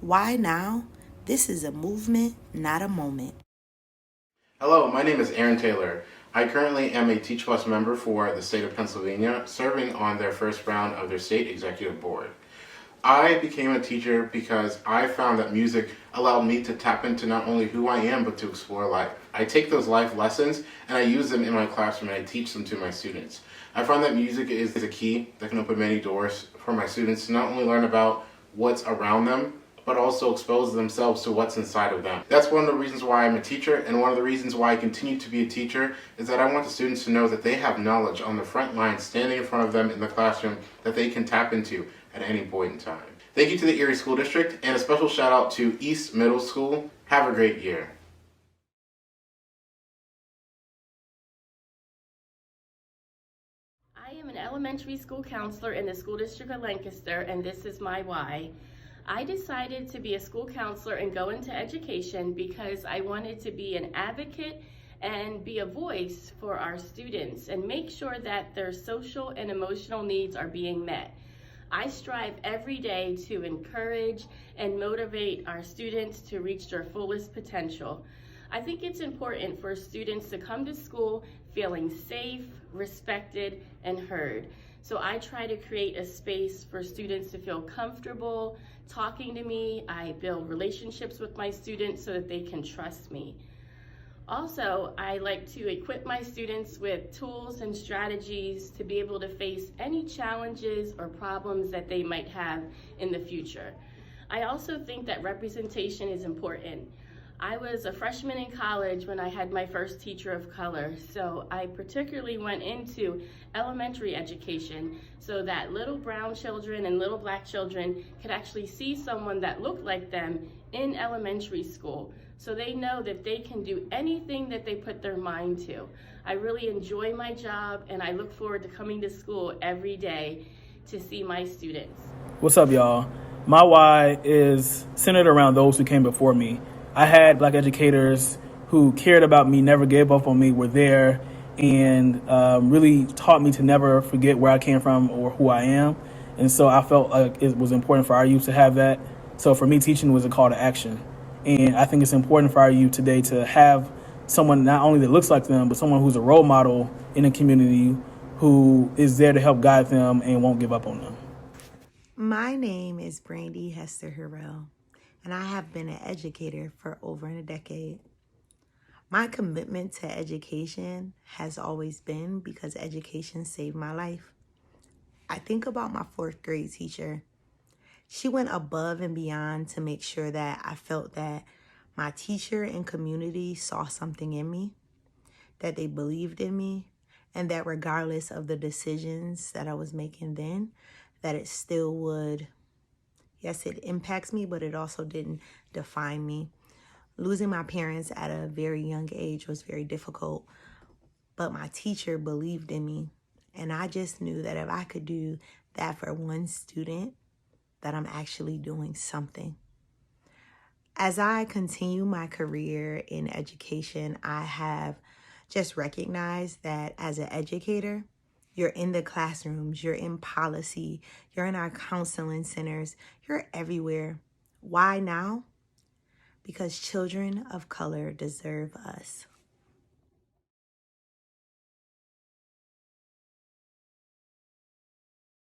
Why now? This is a movement, not a moment. Hello, my name is Aaron Taylor. I currently am a Teach Plus member for the state of Pennsylvania, serving on their first round of their state executive board. I became a teacher because I found that music allowed me to tap into not only who I am, but to explore life. I take those life lessons and I use them in my classroom and I teach them to my students. I find that music is a key that can open many doors for my students to not only learn about what's around them, but also expose themselves to what's inside of them. That's one of the reasons why I'm a teacher, and one of the reasons why I continue to be a teacher is that I want the students to know that they have knowledge on the front line standing in front of them in the classroom that they can tap into at any point in time. Thank you to the Erie School District, and a special shout out to East Middle School. Have a great year. I am an elementary school counselor in the School District of Lancaster, and this is my why. I decided to be a school counselor and go into education because I wanted to be an advocate and be a voice for our students and make sure that their social and emotional needs are being met. I strive every day to encourage and motivate our students to reach their fullest potential. I think it's important for students to come to school feeling safe, respected, and heard. So I try to create a space for students to feel comfortable talking to me. I build relationships with my students so that they can trust me. Also, I like to equip my students with tools and strategies to be able to face any challenges or problems that they might have in the future. I also think that representation is important. I was a freshman in college when I had my first teacher of color, so I particularly went into elementary education so that little brown children and little black children could actually see someone that looked like them in elementary school, so they know that they can do anything that they put their mind to. I really enjoy my job, and I look forward to coming to school every day to see my students. What's up, y'all? My why is centered around those who came before me. I had Black educators who cared about me, never gave up on me, were there, and really taught me to never forget where I came from or who I am. And so I felt like it was important for our youth to have that. So for me, teaching was a call to action. And I think it's important for our youth today to have someone not only that looks like them, but someone who's a role model in the community who is there to help guide them and won't give up on them. My name is Brandy Hester Harrell, and I have been an educator for over a decade. My commitment to education has always been because education saved my life. I think about my fourth grade teacher. She went above and beyond to make sure that I felt that my teacher and community saw something in me, that they believed in me, and that regardless of the decisions that I was making then, that it still would. Yes, it impacts me, but it also didn't define me. Losing my parents at a very young age was very difficult, but my teacher believed in me. And I just knew that if I could do that for one student, that I'm actually doing something. As I continue my career in education, I have just recognized that as an educator, you're in the classrooms, you're in policy, you're in our counseling centers, you're everywhere. Why now? Because children of color deserve us.